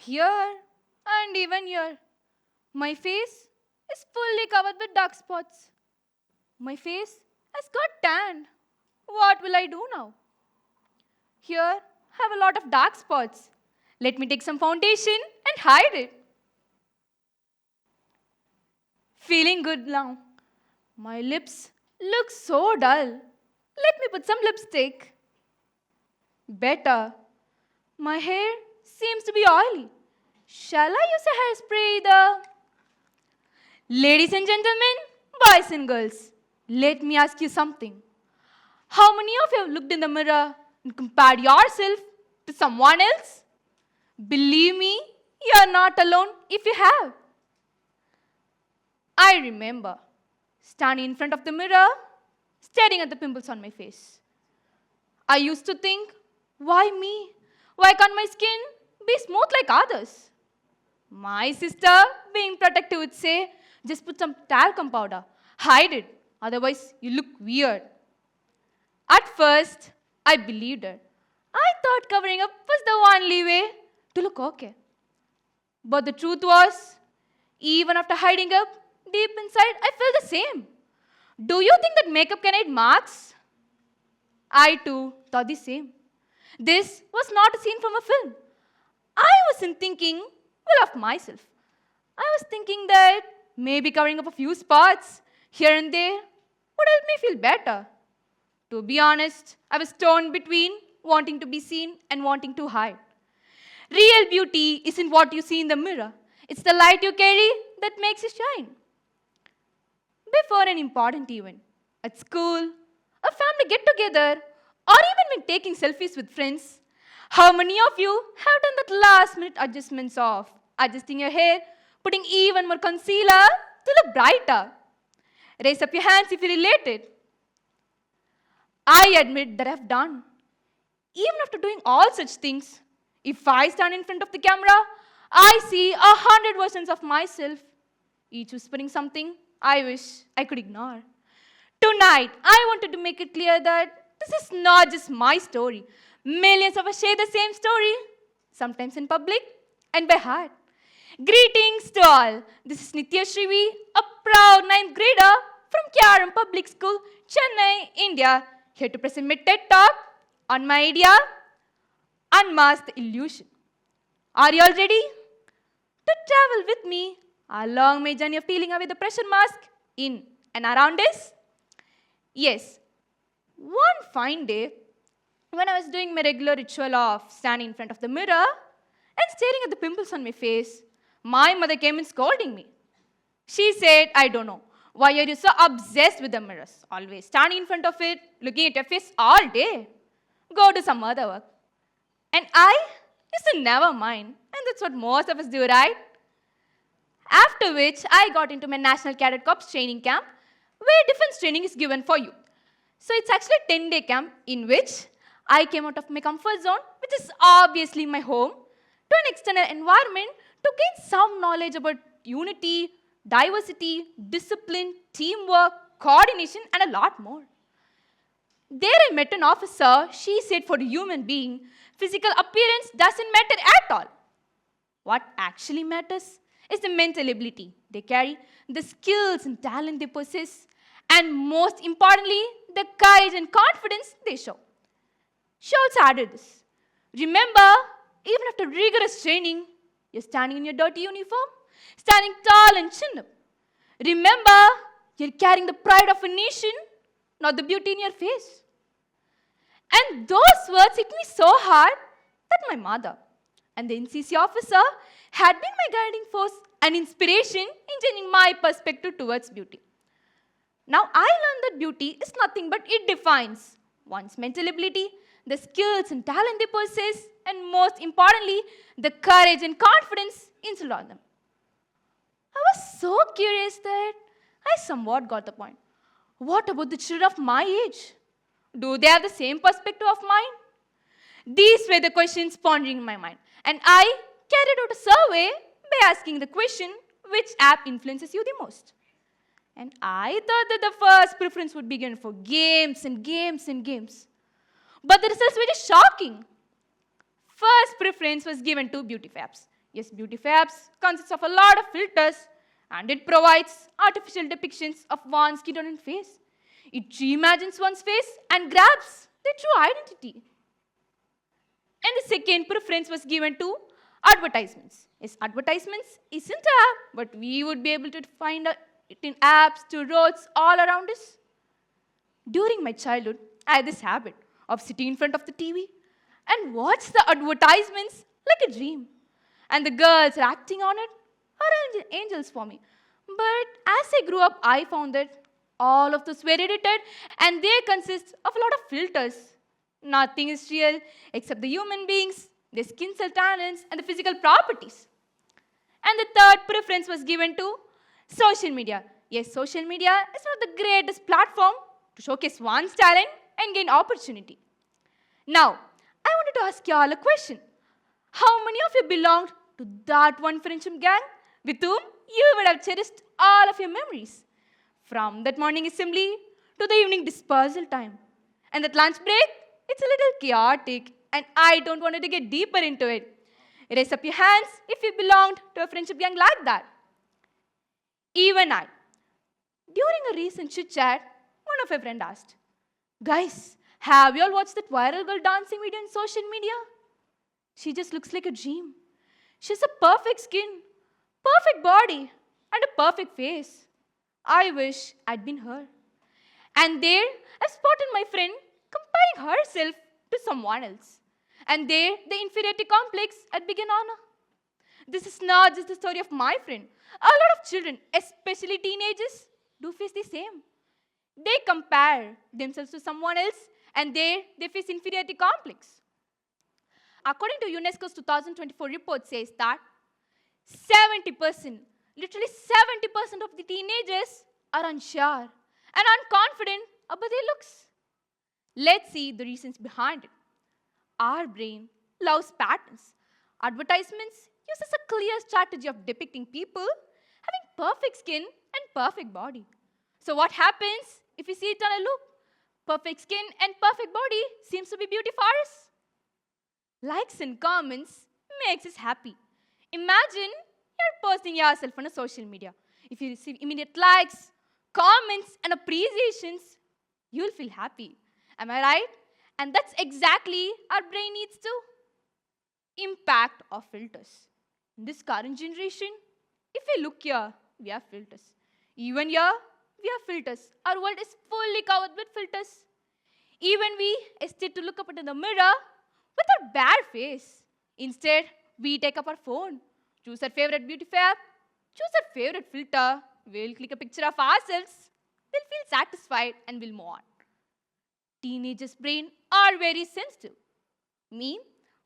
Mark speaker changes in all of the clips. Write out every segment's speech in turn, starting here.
Speaker 1: Here and even here. My face is fully covered with dark spots. My face has got tanned. What will I do now? Here, I have a lot of dark spots. Let me take some foundation and hide it. Feeling good now. My lips look so dull. Let me put some lipstick. Better. My hair seems to be oily. Shall I use a hairspray either? Ladies and gentlemen, boys and girls, let me ask you something. How many of you have looked in the mirror and compared yourself to someone else? Believe me, you are not alone if you have. I remember standing in front of the mirror, staring at the pimples on my face. I used to think, why me? Why can't my skin be smooth like others? My sister, being protective, would say, just put some talcum powder, hide it, otherwise you look weird. At first, I believed her. I thought covering up was the only way to look okay. But the truth was, even after hiding up, deep inside, I felt the same. Do you think that makeup can hide marks? I too thought the same. This was not a scene from a film. I wasn't thinking well of myself. I was thinking that maybe covering up a few spots here and there would help me feel better. To be honest, I was torn between wanting to be seen and wanting to hide. Real beauty isn't what you see in the mirror. It's the light you carry that makes you shine. Before an important event, at school, a family get-together, or even when taking selfies with friends, how many of you have done that last-minute adjustments of adjusting your hair, putting even more concealer to look brighter? Raise up your hands if you related. I admit that I've done. Even after doing all such things, if I stand in front of the camera, I see 100 versions of myself, each whispering something I wish I could ignore. Tonight, I wanted to make it clear that this is not just my story. Millions of us share the same story, sometimes in public and by heart. Greetings to all. This is NITHIYA, a proud 9th grader from KRMPublicSchool, Chennai, India, here to present my TED Talk on my idea, Unmask the Illusion. Are you all ready to travel with me along my journey of peeling away the pressure mask in and around us? Yes, one fine day, when I was doing my regular ritual of standing in front of the mirror and staring at the pimples on my face, my mother came in scolding me. She said, I don't know, why are you so obsessed with the mirrors? Always standing in front of it, looking at your face all day. Go do some other work. And I used to never mind. And that's what most of us do, right? After which, I got into my National Cadet Corps training camp, where defense training is given for youth. So it's actually a 10-day camp in which I came out of my comfort zone, which is obviously my home, to an external environment to gain some knowledge about unity, diversity, discipline, teamwork, coordination, and a lot more. There I met an officer. She said for a human being, physical appearance doesn't matter at all. What actually matters is the mental ability they carry, the skills and talent they possess, and most importantly, the courage and confidence they show. She also added this. Remember, even after rigorous training, you're standing in your dirty uniform, standing tall and chin up. Remember, you're carrying the pride of a nation, not the beauty in your face. And those words hit me so hard that my mother and the NCC officer had been my guiding force and inspiration in changing my perspective towards beauty. Now I learned that beauty is nothing but it defines one's mental ability, the skills and talent they possess, and most importantly, the courage and confidence instilled on them. I was so curious that I somewhat got the point. What about the children of my age? Do they have the same perspective of mine? These were the questions pondering in my mind. And I carried out a survey by asking the question, which app influences you the most? And I thought that the first preference would be given for games and games and games. But the results were just shocking. First preference was given to beauty apps. Yes, beauty apps consists of a lot of filters and it provides artificial depictions of one's skin tone and face. It reimagines one's face and grabs their true identity. And the second preference was given to advertisements. Yes, advertisements isn't an app, but we would be able to find it in apps to roads all around us. During my childhood, I had this habit of sitting in front of the TV and watch the advertisements like a dream. And the girls acting on it are angels for me. But as I grew up, I found that all of those were edited and they consist of a lot of filters. Nothing is real except the human beings, their skin cell talents, and the physical properties. And the third preference was given to social media. Yes, social media is one of the greatest platform to showcase one's talent and gain opportunity. Now, I wanted to ask you all a question. How many of you belonged to that one friendship gang with whom you would have cherished all of your memories? From that morning assembly to the evening dispersal time. And that lunch break, it's a little chaotic and I don't want to get deeper into it. Raise up your hands if you belonged to a friendship gang like that. Even I. During a recent chit-chat, one of my friends asked, "Guys, have you all watched that viral girl dancing video on social media? She just looks like a dream. She has a perfect skin, perfect body, and a perfect face. I wish I'd been her." And there, I spotted my friend comparing herself to someone else. And there, the inferiority complex had begun on her. This is not just the story of my friend. A lot of children, especially teenagers, do face the same. They compare themselves to someone else and there they face inferiority complex. According to UNESCO's 2024 report says that 70%, literally 70% of the teenagers are unsure and unconfident about their looks. Let's see the reasons behind it. Our brain loves patterns. Advertisements uses a clear strategy of depicting people having perfect skin and perfect body. So what happens if we see it on a look? Perfect skin and perfect body seems to be beauty for us. Likes and comments makes us happy. Imagine you're posting yourself on a social media. If you receive immediate likes, comments, and appreciations, you'll feel happy. Am I right? And that's exactly our brain needs to. Impact of filters. In this current generation, if we look here, we have filters. Even here, we have filters. Our world is fully covered with filters. Even we hesitate to look up into the mirror with our bare face. Instead, we take up our phone, choose our favorite beauty app, choose our favorite filter, we'll click a picture of ourselves, we'll feel satisfied and we'll move on. Teenagers' brain are very sensitive. Me,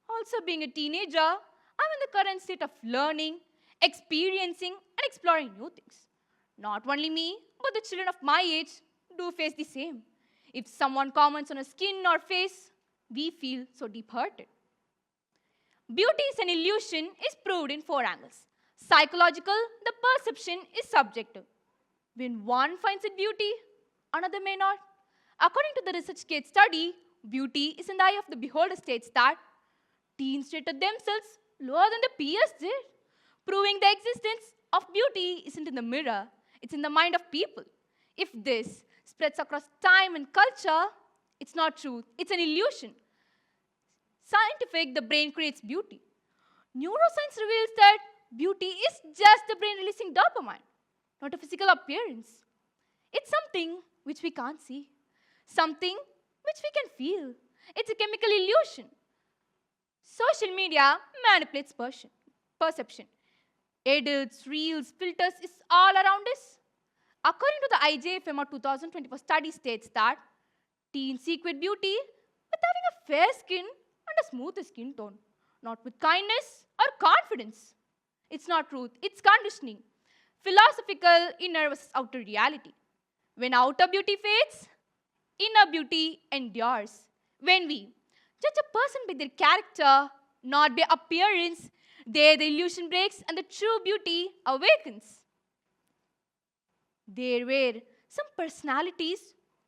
Speaker 1: also being a teenager, I'm in the current state of learning, experiencing, and exploring new things. Not only me, but the children of my age do face the same. If someone comments on a skin or face, we feel so deep hurted. Beauty is an illusion is proved in 4 angles. Psychological, the perception is subjective. When one finds it beauty, another may not. According to the ResearchGate study, beauty is in the eye of the beholder states that teens rated themselves lower than the peers did, proving the existence of beauty isn't in the mirror, it's in the mind of people. If this spreads across time and culture, it's not truth, it's an illusion. Scientific, the brain creates beauty. Neuroscience reveals that beauty is just the brain releasing dopamine, not a physical appearance. It's something which we can't see, something which we can feel. It's a chemical illusion. Social media manipulates perception. Edits, reels, filters is all around us. According to the IJFMR 2024 study states that teens equate beauty with having a fair skin and a smooth skin tone, not with kindness or confidence. It's not truth, it's conditioning. Philosophical inner versus outer reality. When outer beauty fades, inner beauty endures. When we judge a person by their character, not by appearance, there the illusion breaks and the true beauty awakens. There were some personalities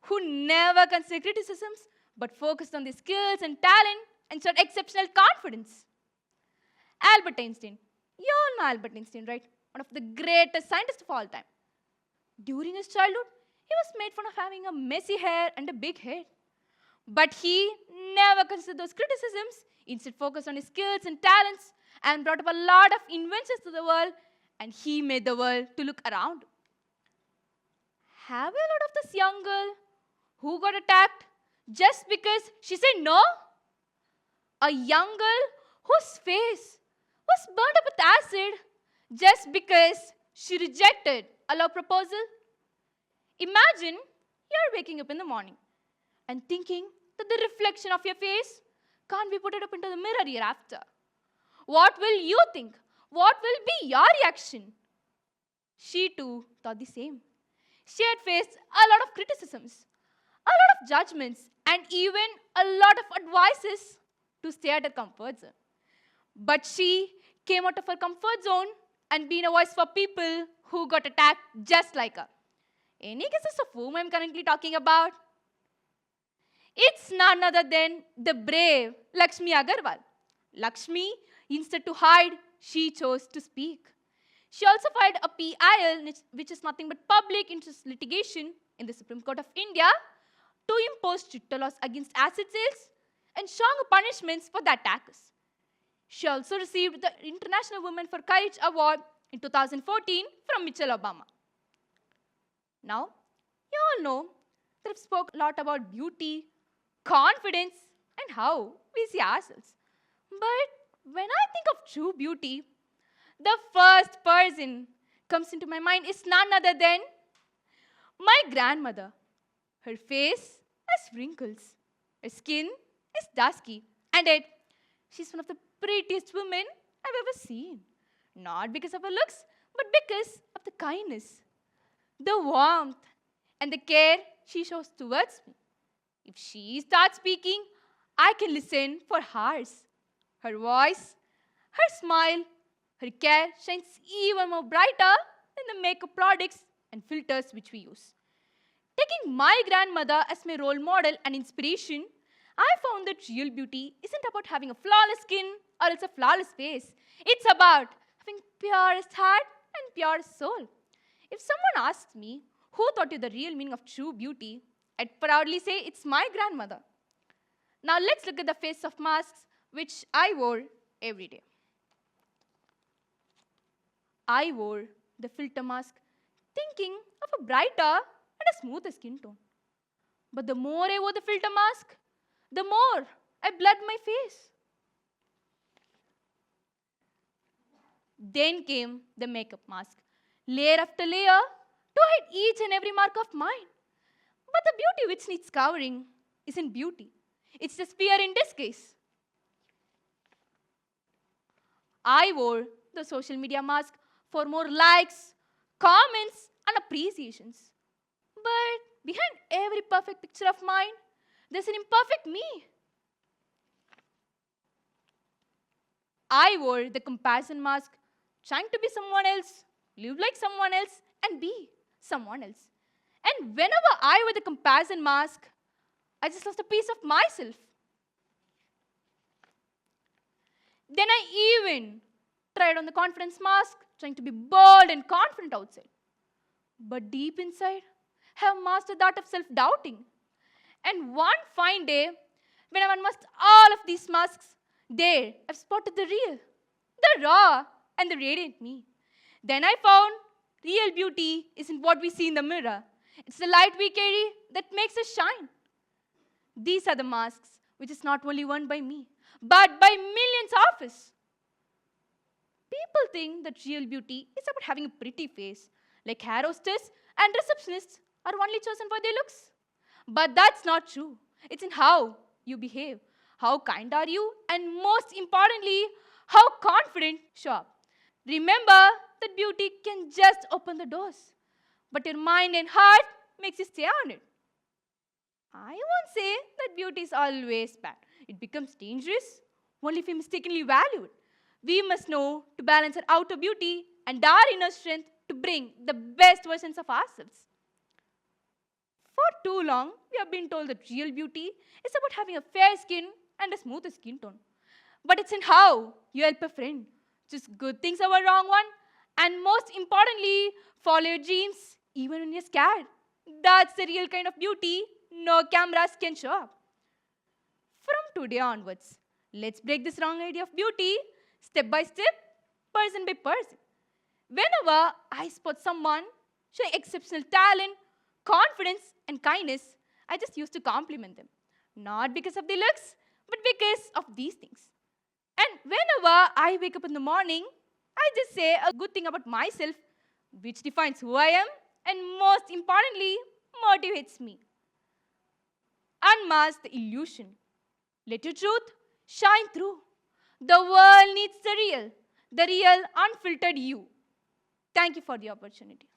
Speaker 1: who never considered criticisms but focused on their skills and talent and showed exceptional confidence. Albert Einstein. You all know Albert Einstein, right? One of the greatest scientists of all time. During his childhood, he was made fun of having a messy hair and a big head. But he never considered those criticisms, instead focused on his skills and talents and brought up a lot of inventions to the world, and he made the world to look around. Have you heard of this young girl who got attacked just because she said no? A young girl whose face was burnt up with acid just because she rejected a love proposal. Imagine you're waking up in the morning and thinking that the reflection of your face can't be put up into the mirror hereafter. What will you think? What will be your reaction? She too thought the same. She had faced a lot of criticisms, a lot of judgments, and even a lot of advices to stay at her comfort zone. But she came out of her comfort zone and been a voice for people who got attacked just like her. Any guesses of whom I'm currently talking about? It's none other than the brave Lakshmi Agarwal. Lakshmi, instead to hide, she chose to speak. She also filed a PIL, which is nothing but public interest litigation, in the Supreme Court of India to impose stricter laws against acid sales and stronger punishments for the attackers. She also received the International Women for Courage Award in 2014 from Michelle Obama. Now, you all know that I've spoke a lot about beauty, confidence, and how we see ourselves. But when I think of true beauty, the first person comes into my mind is none other than my grandmother. Her face has wrinkles, her skin is dusky, and yet she's one of the prettiest women I've ever seen. Not because of her looks, but because of the kindness, the warmth, and the care she shows towards me. If she starts speaking, I can listen for hours. Her voice, her smile, her care shines even more brighter than the makeup products and filters which we use. Taking my grandmother as my role model and inspiration, I found that real beauty isn't about having a flawless skin or else a flawless face. It's about having purest heart and purest soul. If someone asks me, who taught you the real meaning of true beauty, I'd proudly say it's my grandmother. Now let's look at the face of masks which I wore every day. I wore the filter mask thinking of a brighter and a smoother skin tone. But the more I wore the filter mask, the more I blurred my face. Then came the makeup mask, layer after layer, to hide each and every mark of mine. But the beauty which needs covering isn't beauty. It's just fear in disguise. I wore the social media mask for more likes, comments, and appreciations. But behind every perfect picture of mine, there's an imperfect me. I wore the comparison mask, trying to be someone else, live like someone else, and be someone else. And whenever I wear the comparison mask, I just lost a piece of myself. Then I even tried on the confidence mask, trying to be bold and confident outside. But deep inside, I have mastered the art of self-doubting. And one fine day, when I unmasked all of these masks, there I've spotted the real, the raw, and the radiant me. Then I found real beauty isn't what we see in the mirror. It's the light we carry that makes us shine. These are the masks which is not only worn by me, but by millions of us. People think that real beauty is about having a pretty face, like hair hostess and receptionists are only chosen for their looks. But that's not true. It's in how you behave, how kind are you, and most importantly, how confident you show up. Remember that beauty can just open the doors, but your mind and heart makes you stay on it. I won't say that beauty is always bad. It becomes dangerous only if we mistakenly value it. We must know to balance our outer beauty and our inner strength to bring the best versions of ourselves. For too long, we have been told that real beauty is about having a fair skin and a smoother skin tone. But it's in how you help a friend choose good things over wrong one, and most importantly, follow your dreams even when you're scared. That's the real kind of beauty no cameras can show up. From today onwards, let's break this wrong idea of beauty step by step, person by person. Whenever I spot someone showing exceptional talent, confidence, and kindness, I just used to compliment them. Not because of the looks, but because of these things. And whenever I wake up in the morning, I just say a good thing about myself, which defines who I am and most importantly, motivates me. Unmask the illusion. Let your truth shine through. The world needs the real unfiltered you. Thank you for the opportunity.